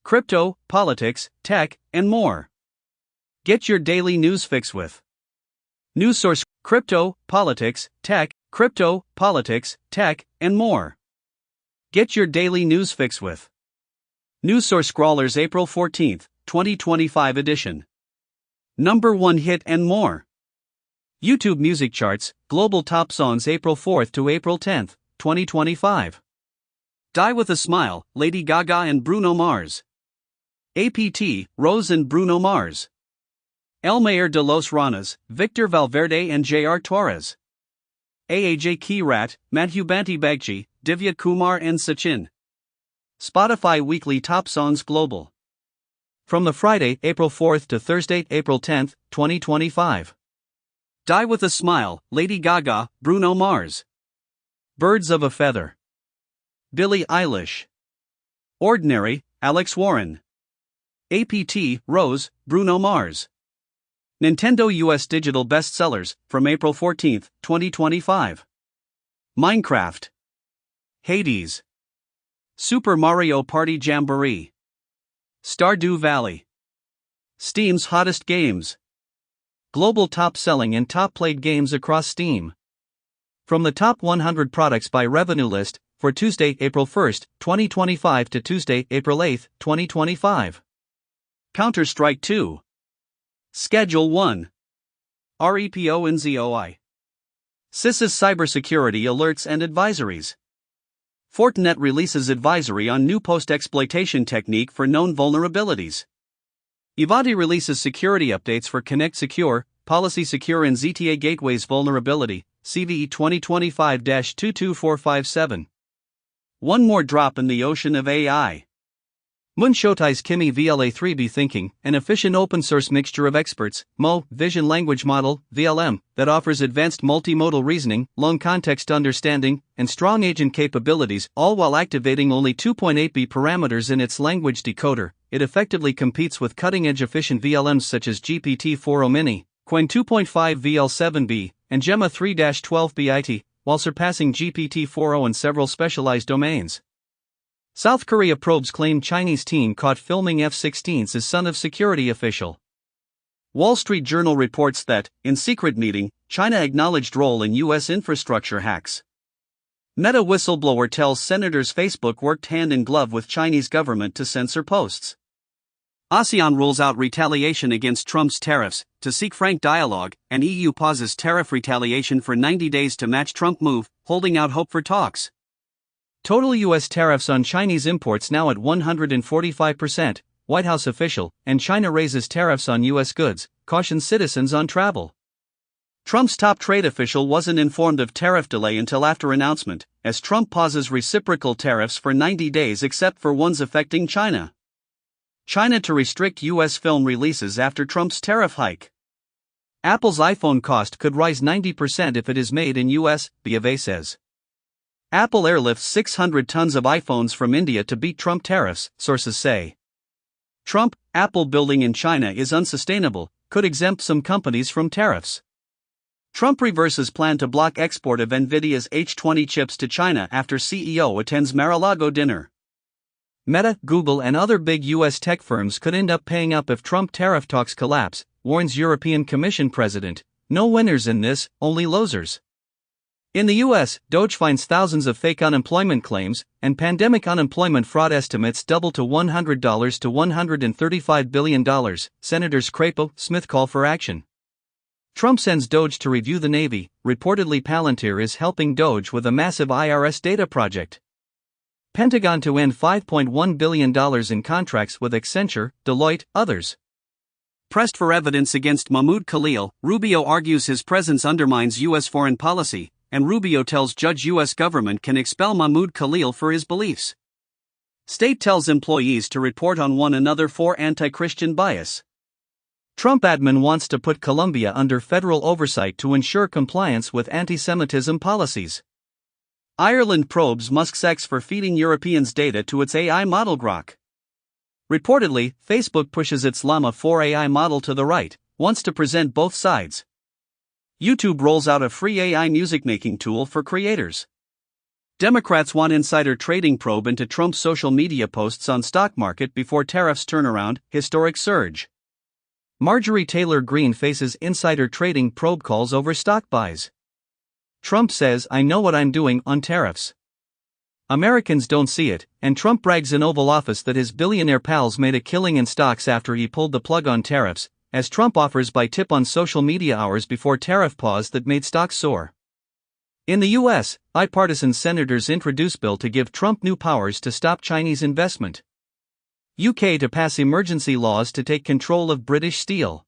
crypto, politics, tech, and more. Get your daily news fix with news source: crypto, politics, tech, and more. Get your daily news fix with news source scrawlers April 14, 2025 edition. Number 1 hit and more. YouTube music charts, global top songs April 4th to April 10th, 2025. Die with a Smile, Lady Gaga and Bruno Mars. APT, Rose and Bruno Mars. El Mayor de los Ranas, Victor Valverde and J.R. Torres. Aaj Ki Rat, Madhu Banti Bagchi, Divya Kumar and Sachin. Spotify Weekly Top Songs Global. From the Friday, April 4th to Thursday, April 10th, 2025. Die with a Smile, Lady Gaga, Bruno Mars. Birds of a Feather. Billie Eilish. Ordinary, Alex Warren. APT, Rose, Bruno Mars. Nintendo US Digital Bestsellers, from April 14, 2025. Minecraft. Hades. Super Mario Party Jamboree. Stardew Valley. Steam's Hottest Games. Global top-selling and top-played games across Steam. From the top 100 products by revenue list, for Tuesday, April 1, 2025 to Tuesday, April 8, 2025. Counter-Strike 2. Schedule 1. REPO and ZOI. CISA's Cybersecurity Alerts and Advisories. Fortinet releases advisory on new post-exploitation technique for known vulnerabilities. Ivanti releases security updates for Connect Secure, Policy Secure and ZTA Gateways Vulnerability, CVE 2025-22457. One more drop in the ocean of AI. Moon Shotai's Kimi VLA3B Thinking, an efficient open-source mixture of experts, Vision Language Model, VLM, that offers advanced multimodal reasoning, long context understanding, and strong agent capabilities, all while activating only 2.8B parameters in its language decoder. It effectively competes with cutting-edge efficient VLMs such as GPT-4o Mini, Qwen 2.5 VL7B, and Gemma 3-12B IT, while surpassing GPT-4o in several specialized domains. South Korea probes claim Chinese teen caught filming F-16s as son of security official. Wall Street Journal reports that, in secret meeting, China acknowledged role in U.S. infrastructure hacks. Meta whistleblower tells senators Facebook worked hand in glove with Chinese government to censor posts. ASEAN rules out retaliation against Trump's tariffs, to seek frank dialogue, and EU pauses tariff retaliation for 90 days to match Trump move, holding out hope for talks. Total U.S. tariffs on Chinese imports now at 145%, White House official, and China raises tariffs on U.S. goods, cautions citizens on travel. Trump's top trade official wasn't informed of tariff delay until after announcement, as Trump pauses reciprocal tariffs for 90 days except for ones affecting China. China to restrict U.S. film releases after Trump's tariff hike. Apple's iPhone cost could rise 90% if it is made in U.S., BofA says. Apple airlifts 600 tons of iPhones from India to beat Trump tariffs, sources say. Trump, Apple building in China is unsustainable, could exempt some companies from tariffs. Trump reverses plan to block export of Nvidia's H20 chips to China after CEO attends Mar-a-Lago dinner. Meta, Google and other big U.S. tech firms could end up paying up if Trump tariff talks collapse, warns European Commission president. No winners in this, only losers. In the U.S., DOGE finds thousands of fake unemployment claims, and pandemic unemployment fraud estimates double to $100 to $135 billion, Senators Crapo, Smith call for action. Trump sends DOGE to review the Navy, reportedly Palantir is helping DOGE with a massive IRS data project. Pentagon to end $5.1 billion in contracts with Accenture, Deloitte, others. Pressed for evidence against Mahmoud Khalil, Rubio argues his presence undermines U.S. foreign policy, and Rubio tells judge U.S. government can expel Mahmoud Khalil for his beliefs. State tells employees to report on one another for anti-Christian bias. Trump admin wants to put Colombia under federal oversight to ensure compliance with anti-Semitism policies. Ireland probes Musk's ex for feeding Europeans data to its AI model Grok. Reportedly, Facebook pushes its Llama 4 AI model to the right, wants to present both sides. YouTube rolls out a free AI music making tool for creators. Democrats want insider trading probe into Trump's social media posts on stock market before tariffs turn around, historic surge. Marjorie Taylor Greene faces insider trading probe calls over stock buys. Trump says, "I know what I'm doing" on tariffs. Americans don't see it, and Trump brags in Oval Office that his billionaire pals made a killing in stocks after he pulled the plug on tariffs, as Trump offers buy tip on social media hours before tariff pause that made stocks soar. In the U.S., bipartisan senators introduce bill to give Trump new powers to stop Chinese investment. UK to pass emergency laws to take control of British steel.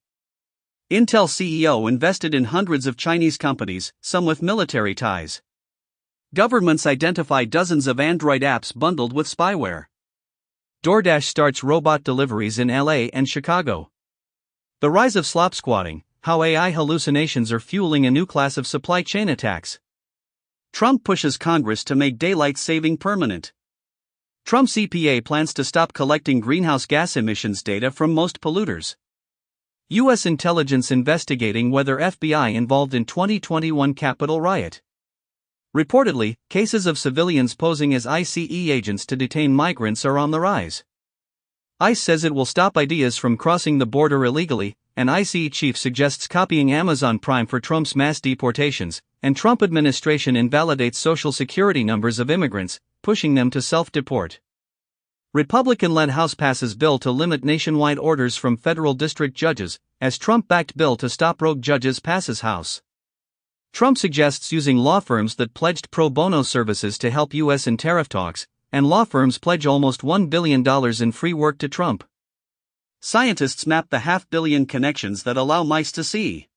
Intel CEO invested in hundreds of Chinese companies, some with military ties. Governments identify dozens of Android apps bundled with spyware. DoorDash starts robot deliveries in LA and Chicago. The rise of slop squatting, how AI hallucinations are fueling a new class of supply chain attacks. Trump pushes Congress to make daylight saving permanent. Trump's EPA plans to stop collecting greenhouse gas emissions data from most polluters. U.S. intelligence investigating whether FBI involved in 2021 Capitol riot. Reportedly, cases of civilians posing as ICE agents to detain migrants are on the rise. ICE says it will stop ideas from crossing the border illegally, and ICE chief suggests copying Amazon Prime for Trump's mass deportations, and Trump administration invalidates Social Security numbers of immigrants, pushing them to self-deport. Republican-led House passes bill to limit nationwide orders from federal district judges, as Trump-backed bill to stop rogue judges passes House. Trump suggests using law firms that pledged pro bono services to help U.S. in tariff talks, and law firms pledge almost $1 billion in free work to Trump. Scientists map the $500 million connections that allow mice to see.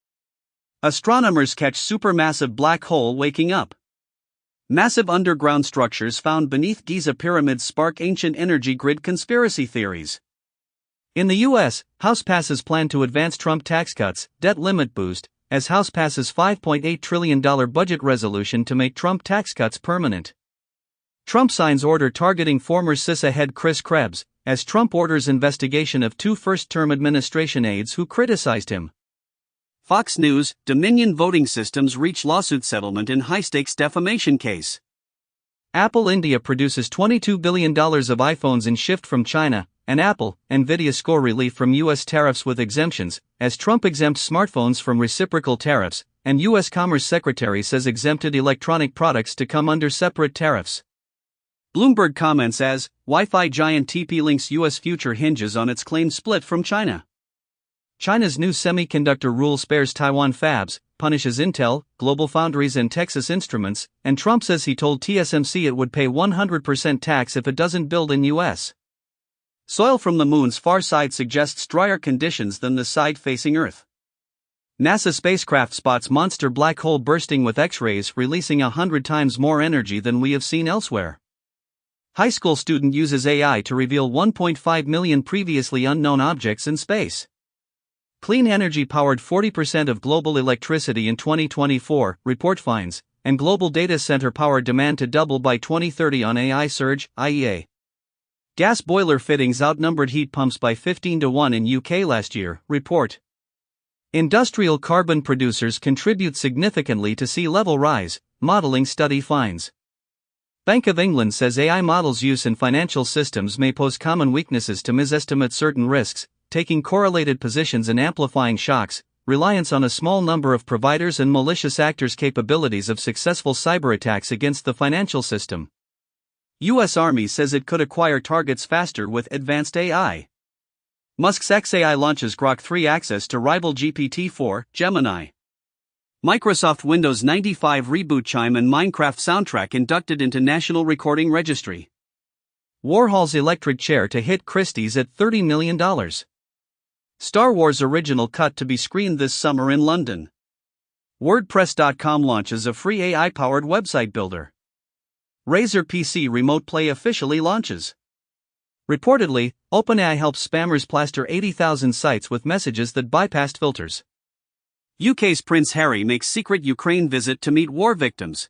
Astronomers catch supermassive black hole waking up. Massive underground structures found beneath Giza pyramids spark ancient energy grid conspiracy theories. In the U.S., House passes plan to advance Trump tax cuts, debt limit boost, as House passes $5.8 trillion budget resolution to make Trump tax cuts permanent. Trump signs order targeting former CISA head Chris Krebs, as Trump orders investigation of 2 first-term administration aides who criticized him. Fox News, Dominion Voting Systems reach lawsuit settlement in high-stakes defamation case. Apple India produces $22 billion of iPhones in shift from China, and Apple, Nvidia score relief from U.S. tariffs with exemptions, as Trump exempts smartphones from reciprocal tariffs, and U.S. Commerce Secretary says exempted electronic products to come under separate tariffs. Bloomberg comments as, Wi-Fi giant TP-Link's U.S. future hinges on its claimed split from China. China's new semiconductor rule spares Taiwan fabs, punishes Intel, GlobalFoundries and Texas Instruments, and Trump says he told TSMC it would pay 100% tax if it doesn't build in U.S. Soil from the moon's far side suggests drier conditions than the side facing Earth. NASA spacecraft spots monster black hole bursting with X-rays releasing 100 times more energy than we have seen elsewhere. High school student uses AI to reveal 1.5 million previously unknown objects in space. Clean energy powered 40% of global electricity in 2024, report finds, and global data center power demand to double by 2030 on AI surge, IEA. Gas boiler fittings outnumbered heat pumps by 15 to 1 in UK last year, report. Industrial carbon producers contribute significantly to sea level rise, modeling study finds. Bank of England says AI models' use in financial systems may pose common weaknesses to misestimate certain risks, taking correlated positions and amplifying shocks, reliance on a small number of providers and malicious actors' capabilities of successful cyberattacks against the financial system. U.S. Army says it could acquire targets faster with advanced AI. Musk's xAI launches Grok 3 access to rival GPT-4, Gemini. Microsoft Windows 95 reboot chime and Minecraft soundtrack inducted into National Recording Registry. Warhol's electric chair to hit Christie's at $30 million. Star Wars original cut to be screened this summer in London. WordPress.com launches a free AI-powered website builder. Razer PC Remote Play officially launches. Reportedly, OpenAI helps spammers plaster 80,000 sites with messages that bypassed filters. UK's Prince Harry makes secret Ukraine visit to meet war victims.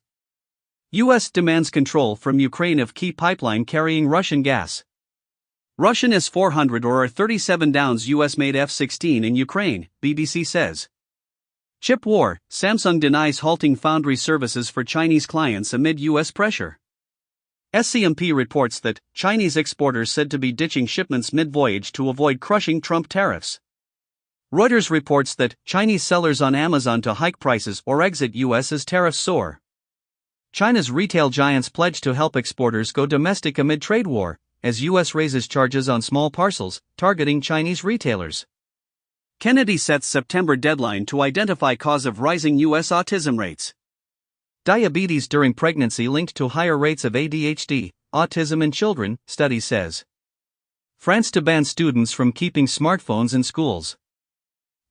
US demands control from Ukraine of key pipeline carrying Russian gas. Russian S-400 or R-37 downs US-made F-16 in Ukraine, BBC says. Chip war, Samsung denies halting foundry services for Chinese clients amid US pressure. SCMP reports that Chinese exporters said to be ditching shipments mid-voyage to avoid crushing Trump tariffs. Reuters reports that Chinese sellers on Amazon to hike prices or exit US as tariffs soar. China's retail giants pledge to help exporters go domestic amid trade war, as US raises charges on small parcels, targeting Chinese retailers. Kennedy sets September deadline to identify cause of rising US autism rates. Diabetes during pregnancy linked to higher rates of ADHD, autism in children, study says. France to ban students from keeping smartphones in schools.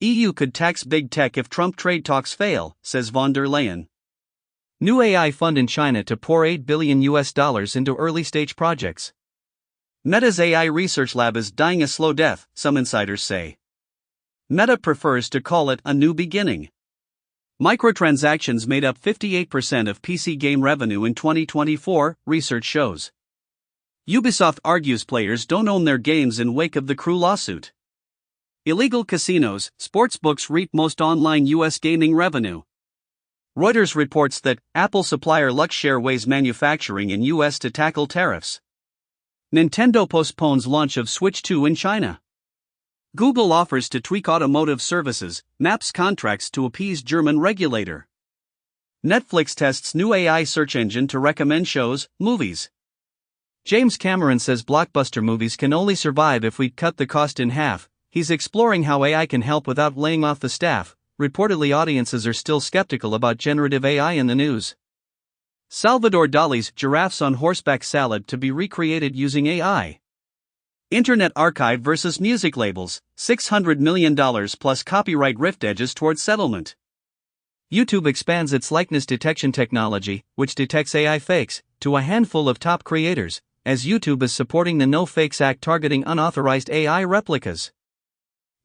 EU could tax big tech if Trump trade talks fail, says von der Leyen. New AI fund in China to pour $8 billion into early-stage projects. Meta's AI research lab is dying a slow death, some insiders say. Meta prefers to call it a new beginning. Microtransactions made up 58% of PC game revenue in 2024, research shows. Ubisoft argues players don't own their games in wake of the Crew lawsuit. Illegal casinos, sportsbooks reap most online US gaming revenue. Reuters reports that Apple supplier Luxshare weighs manufacturing in US to tackle tariffs. Nintendo postpones launch of Switch 2 in China. Google offers to tweak automotive services, maps contracts to appease German regulator. Netflix tests new AI search engine to recommend shows, movies. James Cameron says blockbuster movies can only survive if we cut the cost in half. He's exploring how AI can help without laying off the staff. Reportedly, audiences are still skeptical about generative AI in the news. Salvador Dali's Giraffes on Horseback Salad to be recreated using AI. Internet Archive versus music labels, $600 million plus copyright rift edges towards settlement. YouTube expands its likeness detection technology, which detects AI fakes, to a handful of top creators, as YouTube is supporting the No Fakes Act targeting unauthorized AI replicas.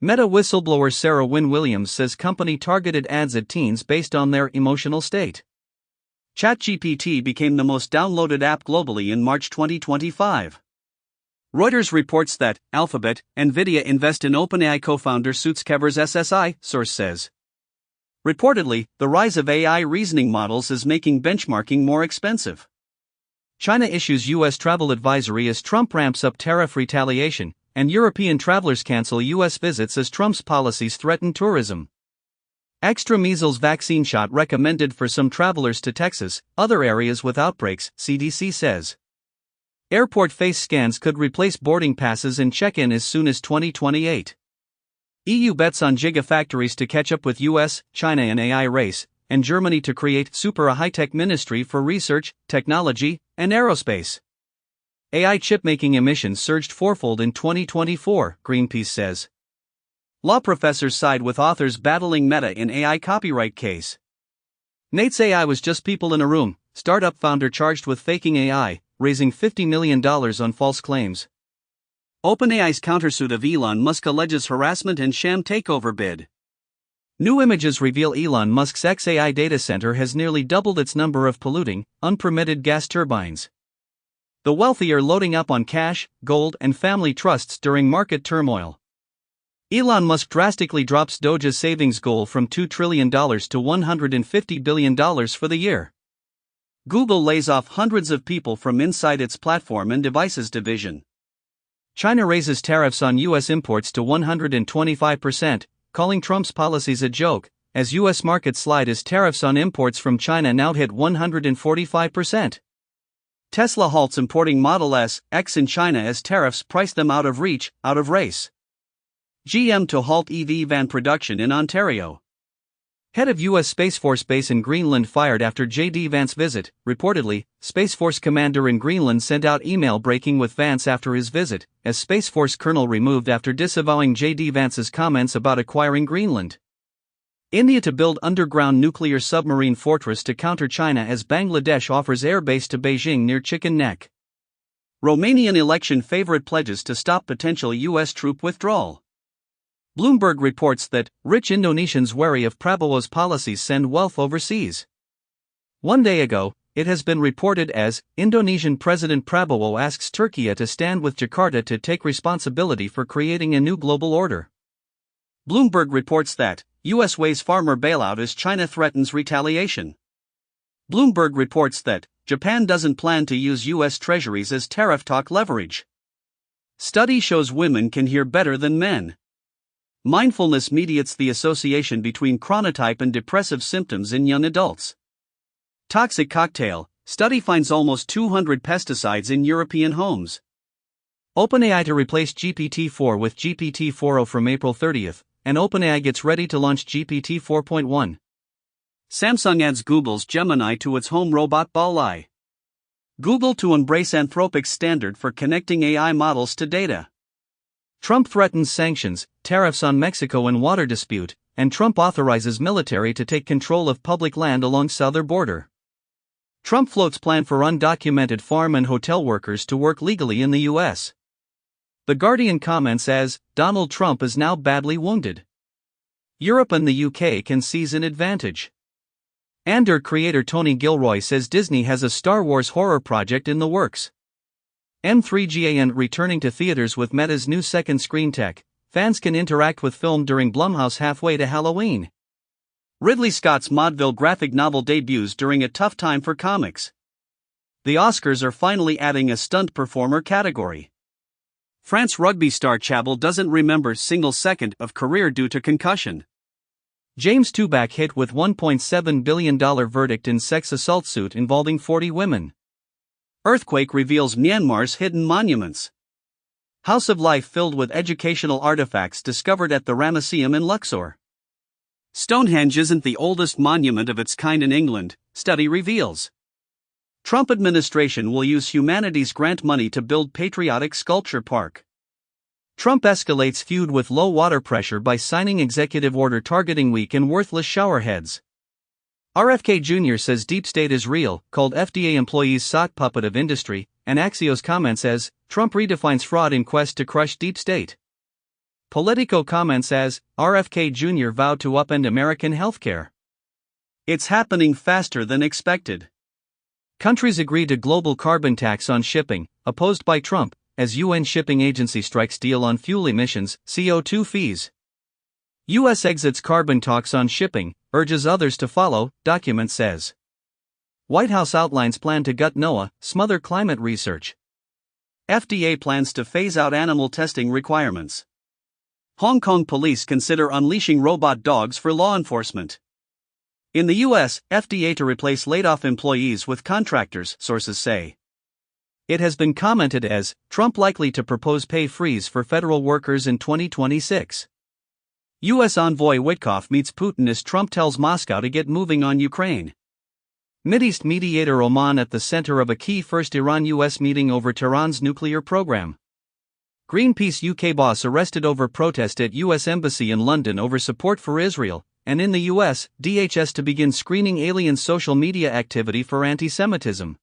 Meta whistleblower Sarah Wynne Williams says company targeted ads at teens based on their emotional state. ChatGPT became the most downloaded app globally in March 2025. Reuters reports that Alphabet, Nvidia invest in OpenAI co-founder Suits Kever's SSI, source says. Reportedly, the rise of AI reasoning models is making benchmarking more expensive. China issues U.S. travel advisory as Trump ramps up tariff retaliation, and European travelers cancel U.S. visits as Trump's policies threaten tourism. Extra measles vaccine shot recommended for some travelers to Texas, other areas with outbreaks, CDC says. Airport face scans could replace boarding passes and check-in as soon as 2028. EU bets on gigafactories to catch up with US, China in AI race, and Germany to create super high-tech ministry for research, technology, and aerospace. AI chip-making emissions surged fourfold in 2024, Greenpeace says. Law professors side with authors battling Meta in AI copyright case. Nate's AI was just people in a room, startup founder charged with faking AI, raising $50 million on false claims. OpenAI's countersuit of Elon Musk alleges harassment and sham takeover bid. New images reveal Elon Musk's XAI data center has nearly doubled its number of polluting, unpermitted gas turbines. The wealthy are loading up on cash, gold, and family trusts during market turmoil. Elon Musk drastically drops Doge's savings goal from $2 trillion to $150 billion for the year. Google lays off hundreds of people from inside its platform and devices division. China raises tariffs on U.S. imports to 125%, calling Trump's policies a joke, as U.S. markets slide as tariffs on imports from China now hit 145%. Tesla halts importing Model S, X in China as tariffs price them out of reach, out of race. GM to halt EV van production in Ontario. Head of U.S. Space Force base in Greenland fired after J.D. Vance visit. Reportedly, Space Force commander in Greenland sent out email breaking with Vance after his visit, as Space Force colonel removed after disavowing J.D. Vance's comments about acquiring Greenland. India to build underground nuclear submarine fortress to counter China as Bangladesh offers airbase to Beijing near Chicken Neck. Romanian election favorite pledges to stop potential U.S. troop withdrawal. Bloomberg reports that rich Indonesians wary of Prabowo's policies send wealth overseas. 1 day ago, it has been reported as Indonesian President Prabowo asks Turkey to stand with Jakarta to take responsibility for creating a new global order. Bloomberg reports that U.S. weighs farmer bailout as China threatens retaliation. Bloomberg reports that Japan doesn't plan to use U.S. treasuries as tariff talk leverage. Study shows women can hear better than men. Mindfulness mediates the association between chronotype and depressive symptoms in young adults. Toxic cocktail. Study finds almost 200 pesticides in European homes. OpenAI to replace GPT-4 with GPT-4o from April 30th, and OpenAI gets ready to launch GPT 4.1. Samsung adds Google's Gemini to its home robot Balai. Google to embrace Anthropic's standard for connecting AI models to data. Trump threatens sanctions, tariffs on Mexico and water dispute, and Trump authorizes military to take control of public land along southern border. Trump floats plan for undocumented farm and hotel workers to work legally in the U.S. The Guardian comments as, Donald Trump is now badly wounded. Europe and the UK can seize an advantage. Andor creator Tony Gilroy says Disney has a Star Wars horror project in the works. M3GAN returning to theaters with Meta's new second screen tech. Fans can interact with film during Blumhouse halfway to Halloween. Ridley Scott's Maudeville graphic novel debuts during a tough time for comics. The Oscars are finally adding a stunt performer category. France rugby star Chabal doesn't remember single second of career due to concussion. James Toback hit with $1.7 billion verdict in sex assault suit involving 40 women. Earthquake reveals Myanmar's hidden monuments. House of Life filled with educational artifacts discovered at the Ramesseum in Luxor. Stonehenge isn't the oldest monument of its kind in England, study reveals. Trump administration will use humanities grant money to build patriotic sculpture park. Trump escalates feud with low water pressure by signing executive order targeting weak and worthless showerheads. RFK Jr. says deep state is real, called FDA employees sock puppet of industry, and Axios comments as, Trump redefines fraud in quest to crush deep state. Politico comments as, RFK Jr. vowed to upend American healthcare. It's happening faster than expected. Countries agree to global carbon tax on shipping, opposed by Trump, as UN shipping agency strikes deal on fuel emissions, CO2 fees. U.S. exits carbon talks on shipping, urges others to follow, document says. White House outlines plan to gut NOAA, smother climate research. FDA plans to phase out animal testing requirements. Hong Kong police consider unleashing robot dogs for law enforcement. In the U.S., FDA to replace laid-off employees with contractors, sources say. It has been commented as, Trump likely to propose pay freeze for federal workers in 2026. U.S. envoy Witkoff meets Putin as Trump tells Moscow to get moving on Ukraine. Mideast mediator Oman at the center of a key first Iran-U.S. meeting over Tehran's nuclear program. Greenpeace UK boss arrested over protest at U.S. Embassy in London over support for Israel, and in the U.S., DHS to begin screening alien social media activity for anti-Semitism.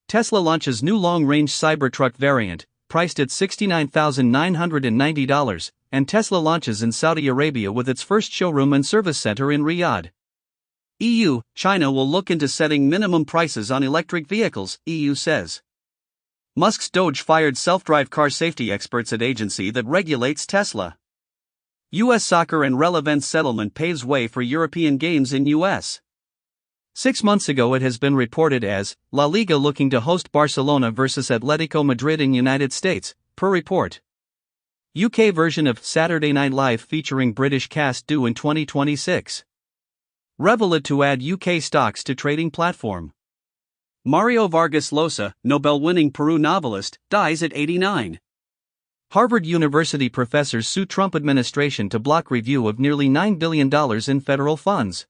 Tesla launches new long-range Cybertruck variant, priced at $69,990, and Tesla launches in Saudi Arabia with its first showroom and service center in Riyadh. EU, China will look into setting minimum prices on electric vehicles, EU says. Musk's Doge fired self-drive car safety experts at agency that regulates Tesla. U.S. soccer and relevant settlement paves way for European games in U.S. 6 months ago it has been reported as, La Liga looking to host Barcelona versus Atletico Madrid in United States, per report. UK version of Saturday Night Live featuring British cast due in 2026. Revolut to add UK stocks to trading platform. Mario Vargas Llosa, Nobel-winning Peru novelist, dies at 89. Harvard University professors sue Trump administration to block review of nearly $9 billion in federal funds.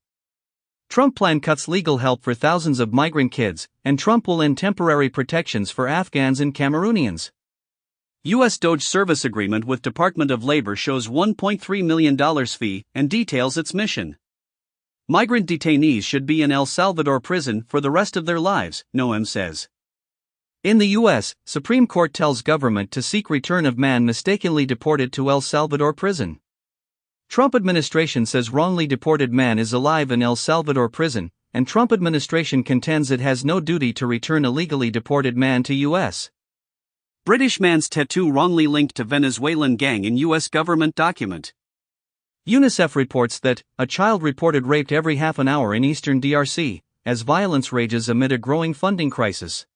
Trump plan cuts legal help for thousands of migrant kids, and Trump will end temporary protections for Afghans and Cameroonians. U.S. Doge service agreement with Department of Labor shows $1.3 million fee and details its mission. Migrant detainees should be in El Salvador prison for the rest of their lives, Noem says. In the U.S., Supreme Court tells government to seek return of man mistakenly deported to El Salvador prison. Trump administration says wrongly deported man is alive in El Salvador prison, and Trump administration contends it has no duty to return illegally deported man to U.S. British man's tattoo wrongly linked to Venezuelan gang in U.S. government document. UNICEF reports that a child reported raped every half an hour in eastern DRC, as violence rages amid a growing funding crisis.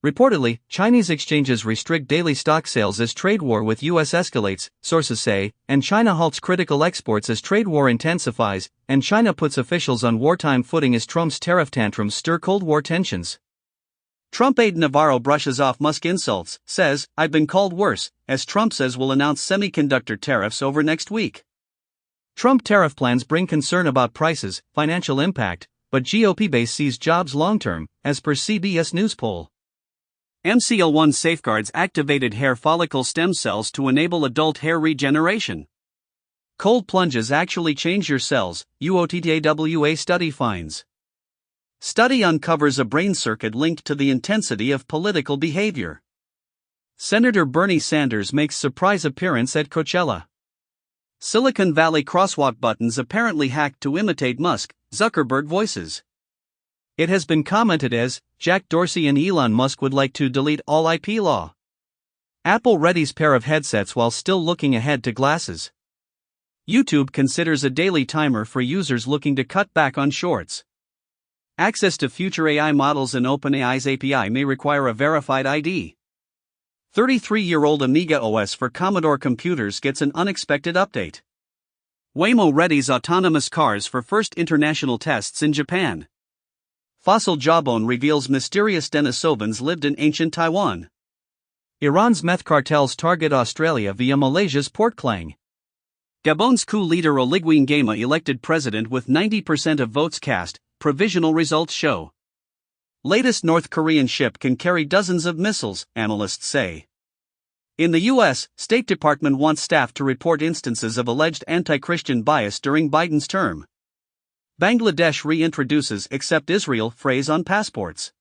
Reportedly, Chinese exchanges restrict daily stock sales as trade war with US escalates, sources say, and China halts critical exports as trade war intensifies, and China puts officials on wartime footing as Trump's tariff tantrums stir Cold War tensions. Trump aide Navarro brushes off Musk insults, says, "I've been called worse," as Trump says will announce semiconductor tariffs over next week. Trump tariff plans bring concern about prices, financial impact, but GOP base sees jobs long-term, as per CBS News poll. MCL1 safeguards activated hair follicle stem cells to enable adult hair regeneration. Cold plunges actually change your cells, UOTTAWA study finds. Study uncovers a brain circuit linked to the intensity of political behavior. Senator Bernie Sanders makes surprise appearance at Coachella. Silicon Valley crosswalk buttons apparently hacked to imitate Musk, Zuckerberg voices. It has been commented as, Jack Dorsey and Elon Musk would like to delete all IP law. Apple readies pair of headsets while still looking ahead to glasses. YouTube considers a daily timer for users looking to cut back on shorts. Access to future AI models in OpenAI's API may require a verified ID. 33-year-old Amiga OS for Commodore computers gets an unexpected update. Waymo readies autonomous cars for first international tests in Japan. Fossil jawbone reveals mysterious Denisovans lived in ancient Taiwan. Iran's meth cartels target Australia via Malaysia's Port Klang. Gabon's coup leader Oligui Nguema elected president with 90% of votes cast, provisional results show. Latest North Korean ship can carry dozens of missiles, analysts say. In the U.S., State Department wants staff to report instances of alleged anti-Christian bias during Biden's term. Bangladesh reintroduces "Accept Israel" phrase on passports.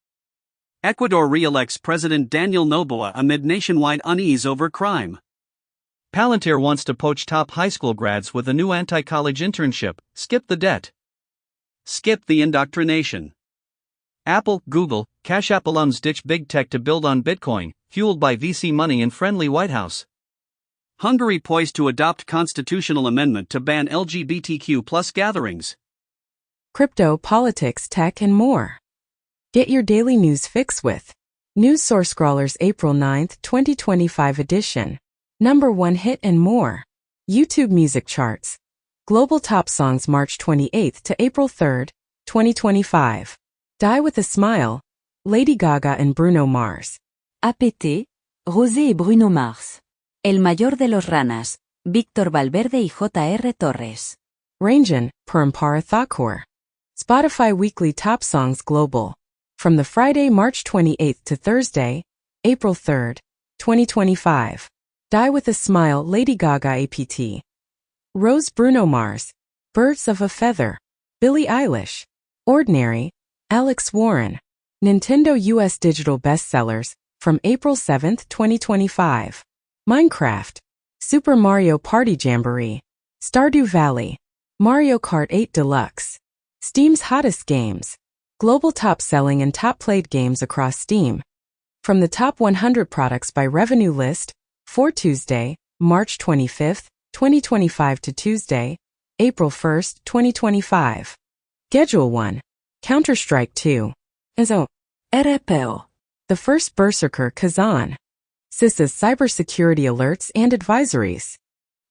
Ecuador re-elects President Daniel Noboa amid nationwide unease over crime. Palantir wants to poach top high school grads with a new anti-college internship, skip the debt. Skip the indoctrination. Apple, Google, Cash App alums ditch big tech to build on Bitcoin, fueled by VC money in friendly White House. Hungary poised to adopt constitutional amendment to ban LGBTQ+ gatherings. Crypto, politics, tech, and more. Get your daily news fix with News Source Scrawlers April 9, 2025 edition. Number 1 hit and more. YouTube music charts. Global top songs March 28 to April 3, 2025. Die with a Smile, Lady Gaga and Bruno Mars. APT, Rosé y Bruno Mars. El mayor de los ranas, Víctor Valverde y J.R. Torres. Ranjan, Parampara Thakur. Spotify Weekly Top Songs Global. From the Friday, March 28 to Thursday, April 3, 2025. Die with a Smile, Lady Gaga APT. Rose, Bruno Mars. Birds of a Feather. Billie Eilish. Ordinary, Alex Warren. Nintendo US Digital Bestsellers, from April 7, 2025. Minecraft. Super Mario Party Jamboree. Stardew Valley. Mario Kart 8 Deluxe. Steam's hottest games. Global top-selling and top-played games across Steam. From the top 100 products by revenue list, for Tuesday, March 25, 2025 to Tuesday, April 1, 2025. Schedule 1. Counter-Strike 2. Ezo. RPO. The first Berserker Kazan. CISA's cybersecurity alerts and advisories.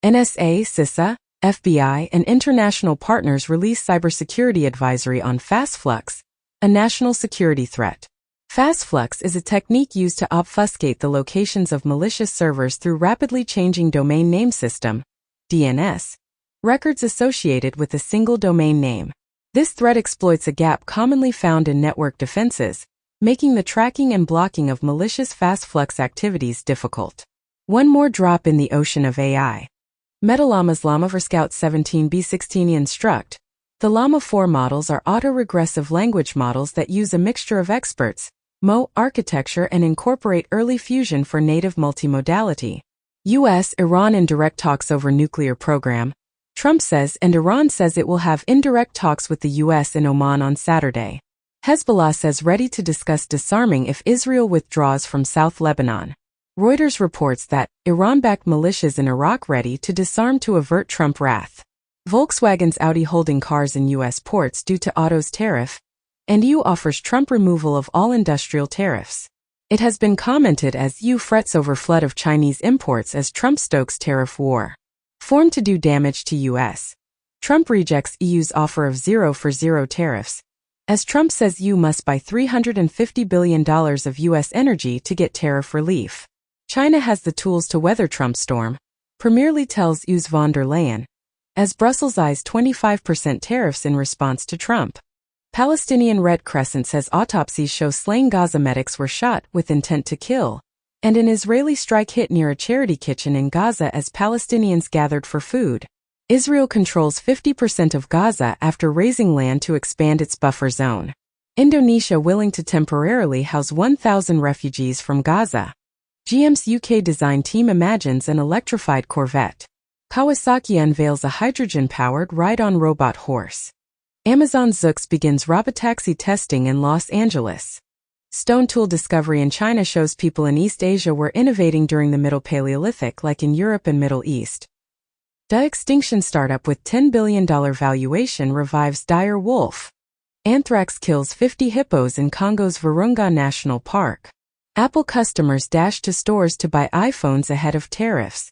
NSA, CISA, FBI, and international partners release cybersecurity advisory on FastFlux, a national security threat. FastFlux is a technique used to obfuscate the locations of malicious servers through rapidly changing domain name system, DNS, records associated with a single domain name. This threat exploits a gap commonly found in network defenses, making the tracking and blocking of malicious FastFlux activities difficult. One more drop in the ocean of AI. Metalamas Llama for Scout 17B16 Instruct. The Llama 4 models are autoregressive language models that use a mixture of experts, MO architecture and incorporate early fusion for native multimodality. U.S.-Iran in direct talks over nuclear program. Trump says and Iran says it will have indirect talks with the U.S. and Oman on Saturday. Hezbollah says ready to discuss disarming if Israel withdraws from South Lebanon. Reuters reports that Iran-backed militias in Iraq ready to disarm to avert Trump wrath. Volkswagen's Audi holding cars in U.S. ports due to autos tariff. and EU offers Trump removal of all industrial tariffs. It has been commented as EU frets over flood of Chinese imports as Trump stokes tariff war. Formed to do damage to US. Trump rejects EU's offer of 0 for 0 tariffs, as Trump says EU must buy $350 billion of US energy to get tariff relief. China has the tools to weather Trump's storm, Premier Li tells EU's von der Leyen, as Brussels eyes 25% tariffs in response to Trump. Palestinian Red Crescent says autopsies show slain Gaza medics were shot with intent to kill, and an Israeli strike hit near a charity kitchen in Gaza as Palestinians gathered for food. Israel controls 50% of Gaza after raising land to expand its buffer zone. Indonesia willing to temporarily house 1,000 refugees from Gaza. GM's UK design team imagines an electrified Corvette. Kawasaki unveils a hydrogen-powered ride-on robot horse. Amazon Zoox begins robotaxi testing in Los Angeles. Stone tool discovery in China shows people in East Asia were innovating during the Middle Paleolithic like in Europe and Middle East. De-extinction startup with $10 billion valuation revives dire wolf. Anthrax kills 50 hippos in Congo's Virunga National Park. Apple customers dash to stores to buy iPhones ahead of tariffs.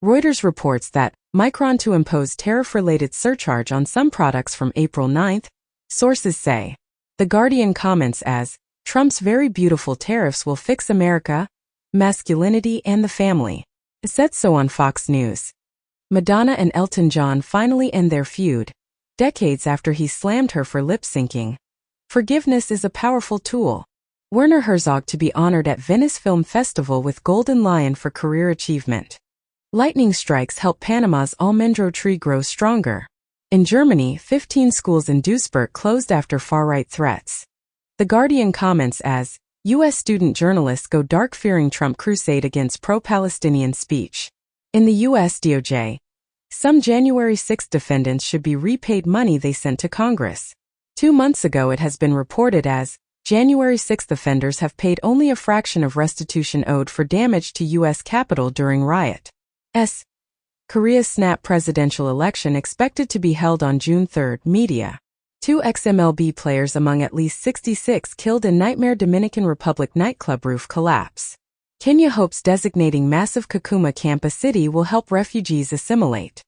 Reuters reports that Micron to impose tariff-related surcharge on some products from April 9, sources say. The Guardian comments as, Trump's very beautiful tariffs will fix America, masculinity and the family. It said so on Fox News. Madonna and Elton John finally end their feud, decades after he slammed her for lip-syncing. Forgiveness is a powerful tool. Werner Herzog to be honored at Venice Film Festival with Golden Lion for career achievement. Lightning strikes help Panama's almendro tree grow stronger. In Germany, 15 schools in Duisburg closed after far-right threats. The Guardian comments as, U.S. student journalists go dark fearing Trump crusade against pro-Palestinian speech. In the U.S. DOJ, some January 6 defendants should be repaid money they sent to Congress. 2 months ago it has been reported as, January 6 offenders have paid only a fraction of restitution owed for damage to U.S. Capitol during riot. Korea's snap presidential election expected to be held on June 3. Media. 2 ex-MLB players among at least 66 killed in nightmare Dominican Republic nightclub roof collapse. Kenya hopes designating massive Kakuma campus city will help refugees assimilate.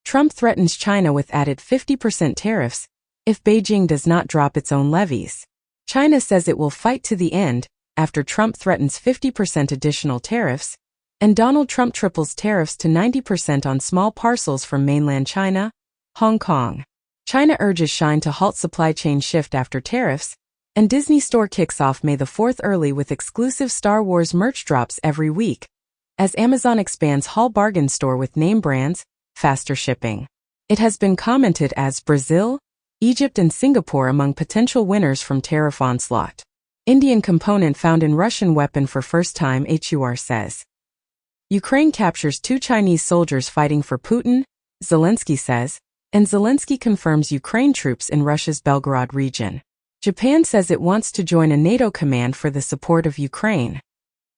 Trump threatens China with added 50% tariffs if Beijing does not drop its own levies. China says it will fight to the end after Trump threatens 50% additional tariffs, and Donald Trump triples tariffs to 90% on small parcels from mainland China, Hong Kong. China urges Shein to halt supply chain shift after tariffs, and Disney Store kicks off May the 4th early with exclusive Star Wars merch drops every week, as Amazon expands Hall Bargain Store with name brands, faster shipping. It has been commented as Brazil, Egypt and Singapore among potential winners from tariff onslaught. Indian component found in Russian weapon for first time, HUR says. Ukraine captures 2 Chinese soldiers fighting for Putin, Zelensky says, and Zelensky confirms Ukraine troops in Russia's Belgorod region. Japan says it wants to join a NATO command for the support of Ukraine.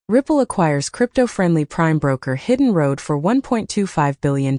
Ripple acquires crypto-friendly prime broker Hidden Road for $1.25 billion.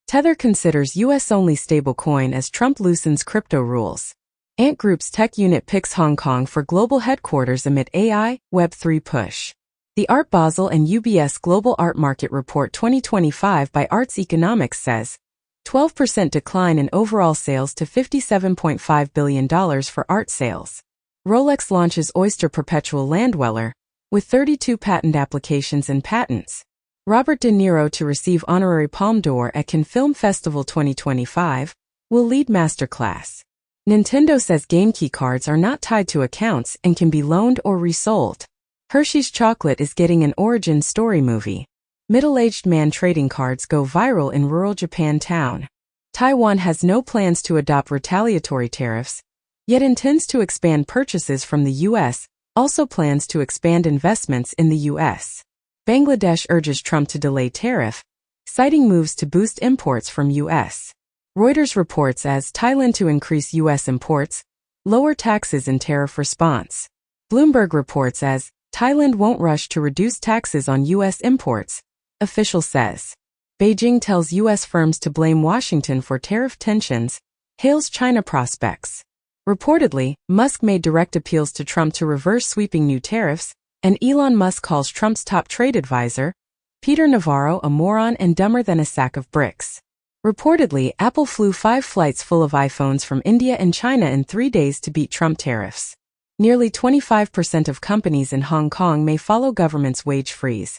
Tether considers US-only stablecoin as Trump loosens crypto rules. Ant Group's tech unit picks Hong Kong for global headquarters amid AI, Web3 push. The Art Basel and UBS Global Art Market Report 2025 by Arts Economics says, 12% decline in overall sales to $57.5 billion for art sales. Rolex launches Oyster Perpetual Landweller, with 32 patent applications and patents. Robert De Niro to receive honorary Palme d'Or at Cannes Film Festival 2025, will lead masterclass. Nintendo says game key cards are not tied to accounts and can be loaned or resold. Hershey's chocolate is getting an origin story movie. Middle-aged man trading cards go viral in rural Japan town. Taiwan has no plans to adopt retaliatory tariffs, yet intends to expand purchases from the U.S., also plans to expand investments in the U.S. Bangladesh urges Trump to delay tariff, citing moves to boost imports from U.S. Reuters reports as Thailand to increase U.S. imports, lower taxes in tariff response. Bloomberg reports as Thailand won't rush to reduce taxes on U.S. imports, official says. Beijing tells U.S. firms to blame Washington for tariff tensions, hails China prospects. Reportedly, Musk made direct appeals to Trump to reverse sweeping new tariffs, and Elon Musk calls Trump's top trade advisor, Peter Navarro, a moron and dumber than a sack of bricks. Reportedly, Apple flew 5 flights full of iPhones from India and China in 3 days to beat Trump tariffs. Nearly 25% of companies in Hong Kong may follow government's wage freeze.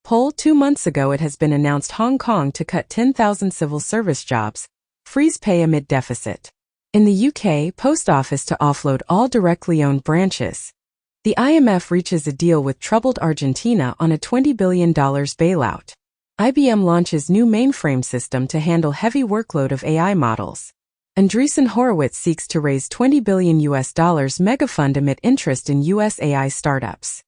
Poll 2 months ago it has been announced Hong Kong to cut 10,000 civil service jobs, freeze pay amid deficit. In the UK, Post Office to offload all directly owned branches. The IMF reaches a deal with troubled Argentina on a $20 billion bailout. IBM launches new mainframe system to handle heavy workload of AI models. Andreessen Horowitz seeks to raise $20 billion megafund amid interest in US AI startups.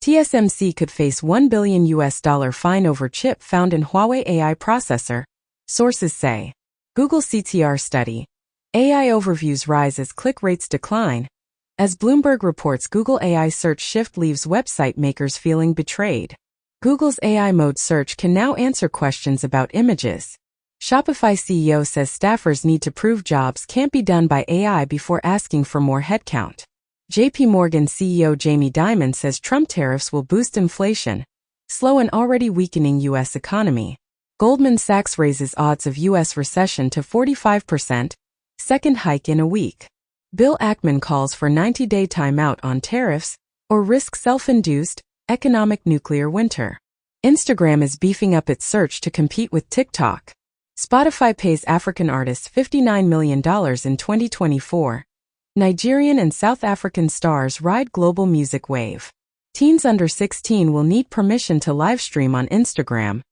TSMC could face $1 billion fine over chip found in Huawei AI processor, sources say. Google CTR study. AI overviews rise as click rates decline. As Bloomberg reports, Google AI search shift leaves website makers feeling betrayed. Google's AI mode search can now answer questions about images. Shopify CEO says staffers need to prove jobs can't be done by AI before asking for more headcount. JP Morgan CEO Jamie Dimon says Trump tariffs will boost inflation, slow an already weakening U.S. economy. Goldman Sachs raises odds of U.S. recession to 45%, second hike in a week. Bill Ackman calls for 90-day timeout on tariffs, or risk self-induced, economic nuclear winter. Instagram is beefing up its search to compete with TikTok. Spotify pays African artists $59 million in 2024. Nigerian and South African stars ride global music wave. Teens under 16 will need permission to livestream on Instagram.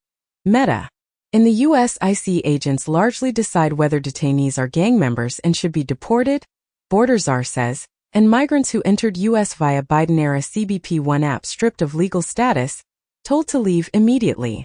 Meta. In the U.S., ICE agents largely decide whether detainees are gang members and should be deported, Bordersar says, and migrants who entered U.S. via Biden-era CBP-1 app stripped of legal status, told to leave immediately.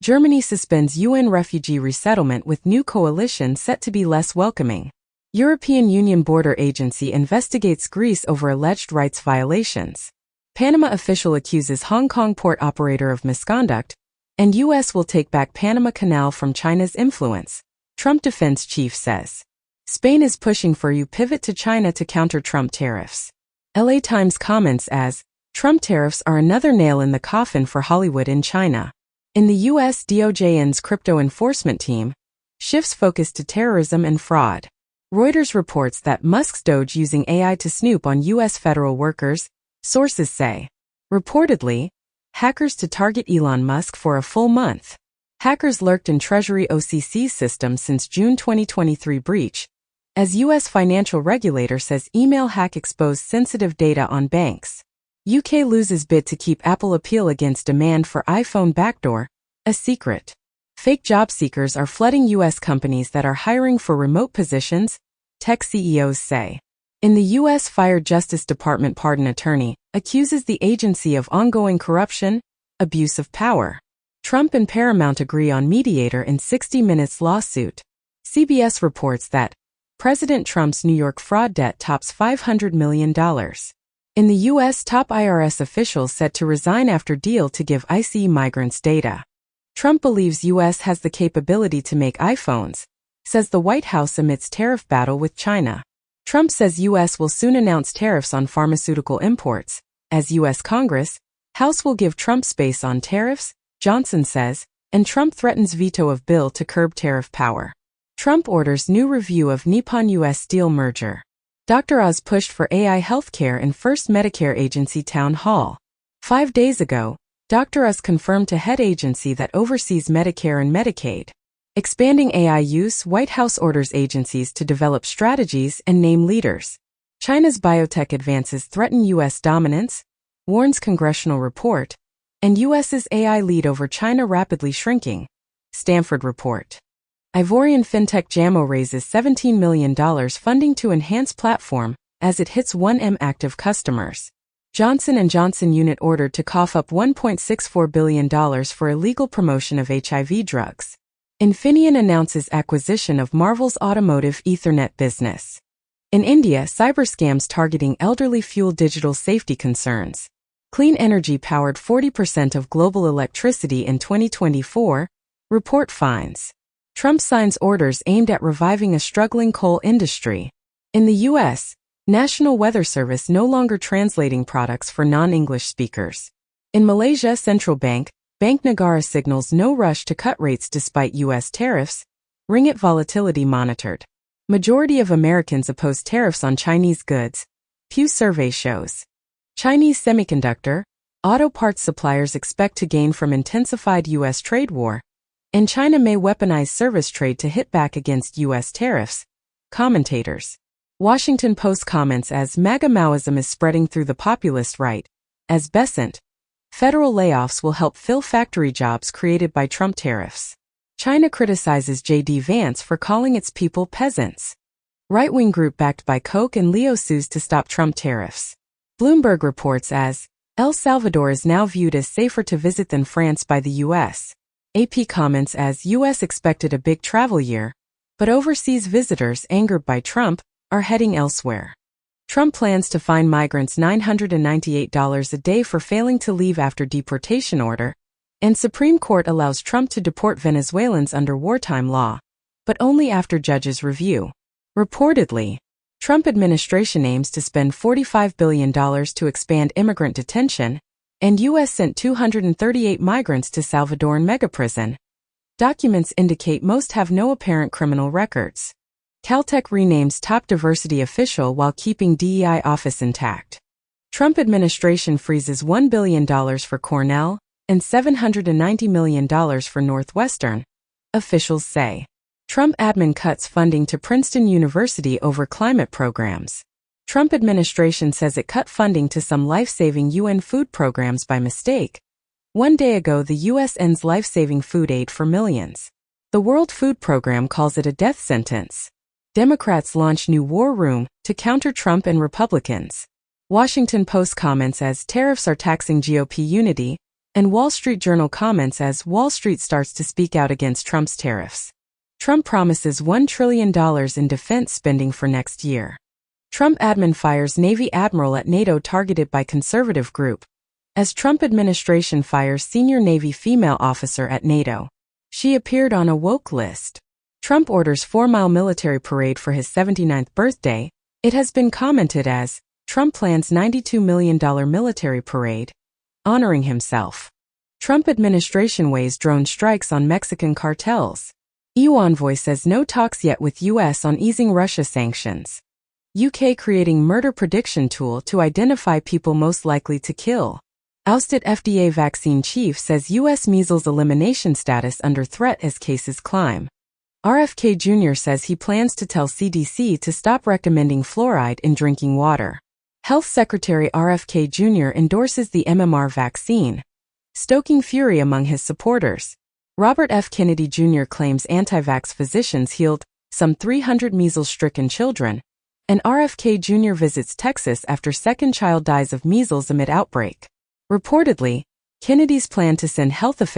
Germany suspends UN refugee resettlement with new coalition set to be less welcoming. European Union Border Agency investigates Greece over alleged rights violations. Panama official accuses Hong Kong port operator of misconduct, and U.S. will take back Panama Canal from China's influence, Trump defense chief says. Spain is pushing for EU pivot to China to counter Trump tariffs. LA Times comments as, Trump tariffs are another nail in the coffin for Hollywood in China. In the U.S., DOJ's crypto enforcement team shifts focus to terrorism and fraud. Reuters reports that Musk's Doge using AI to snoop on U.S. federal workers, sources say. Reportedly, hackers to target Elon Musk for a full month. Hackers lurked in Treasury OCC systems since June 2023 breach, as U.S. financial regulator says email hack exposed sensitive data on banks. UK loses bid to keep Apple appeal against demand for iPhone backdoor, a secret. Fake job seekers are flooding U.S. companies that are hiring for remote positions, tech CEOs say. In the U.S., fired Justice Department pardon attorney accuses the agency of ongoing corruption, abuse of power. Trump and Paramount agree on mediator in 60 Minutes lawsuit. CBS reports that President Trump's New York fraud debt tops $500 million. In the U.S., top IRS officials set to resign after deal to give ICE migrants data. Trump believes U.S. has the capability to make iPhones, says the White House amidst tariff battle with China. Trump says U.S. will soon announce tariffs on pharmaceutical imports. As U.S. Congress, House will give Trump space on tariffs, Johnson says, and Trump threatens veto of bill to curb tariff power. Trump orders new review of Nippon-U.S. Steel merger. Dr. Oz pushed for AI healthcare in first Medicare agency town hall. 5 days ago, Dr. Oz confirmed to head agency that oversees Medicare and Medicaid. Expanding AI use, White House orders agencies to develop strategies and name leaders. China's biotech advances threaten U.S. dominance, warns congressional report, and U.S.'s AI lead over China rapidly shrinking. Stanford report. Ivorian fintech Jammo raises $17 million funding to enhance platform as it hits 1M active customers. Johnson & Johnson unit ordered to cough up $1.64 billion for illegal promotion of HIV drugs. Infineon announces acquisition of Marvell's automotive Ethernet business. In India, cyber scams targeting elderly fuel digital safety concerns. Clean energy powered 40% of global electricity in 2024, report finds. Trump signs orders aimed at reviving a struggling coal industry. In the U.S., National Weather Service no longer translating products for non-English speakers. In Malaysia Central Bank, Bank Negara signals no rush to cut rates despite U.S. tariffs. Ringgit volatility monitored. Majority of Americans oppose tariffs on Chinese goods. Pew survey shows. Chinese semiconductor, auto parts suppliers expect to gain from intensified U.S. trade war, and China may weaponize service trade to hit back against U.S. tariffs. Commentators. Washington Post comments as MAGA Maoism is spreading through the populist right. As Besant, federal layoffs will help fill factory jobs created by Trump tariffs. China criticizes J.D. Vance for calling its people peasants. Right-wing group backed by Koch and Leo sues to stop Trump tariffs. Bloomberg reports as El Salvador is now viewed as safer to visit than France by the U.S. AP comments as U.S. expected a big travel year, but overseas visitors angered by Trump are heading elsewhere. Trump plans to fine migrants $998 a day for failing to leave after deportation order, and Supreme Court allows Trump to deport Venezuelans under wartime law, but only after judges review. Reportedly, Trump administration aims to spend $45 billion to expand immigrant detention, and U.S. sent 238 migrants to Salvadoran megaprison. Documents indicate most have no apparent criminal records. Caltech renames top diversity official while keeping DEI office intact. Trump administration freezes $1 billion for Cornell and $790 million for Northwestern, officials say. Trump admin cuts funding to Princeton University over climate programs. Trump administration says it cut funding to some life-saving UN food programs by mistake. One day ago, the U.S. ends life-saving food aid for millions. The World Food Program calls it a death sentence. Democrats launch new war room to counter Trump and Republicans. Washington Post comments as tariffs are taxing GOP unity, and Wall Street Journal comments as Wall Street starts to speak out against Trump's tariffs. Trump promises $1 trillion in defense spending for next year. Trump admin fires Navy admiral at NATO targeted by conservative group, as Trump administration fires senior Navy female officer at NATO. She appeared on a woke list. Trump orders 4-mile military parade for his 79th birthday. It has been commented as Trump plans $92 million military parade, honoring himself. Trump administration weighs drone strikes on Mexican cartels. EU envoy says no talks yet with U.S. on easing Russia sanctions. UK creating murder prediction tool to identify people most likely to kill. Ousted FDA vaccine chief says U.S. measles elimination status under threat as cases climb. RFK Jr. says he plans to tell CDC to stop recommending fluoride in drinking water. Health Secretary RFK Jr. endorses the MMR vaccine, stoking fury among his supporters. Robert F. Kennedy Jr. claims anti-vax physicians healed some 300 measles-stricken children, and RFK Jr. visits Texas after second child dies of measles amid outbreak. Reportedly, Kennedy's plan to send health officials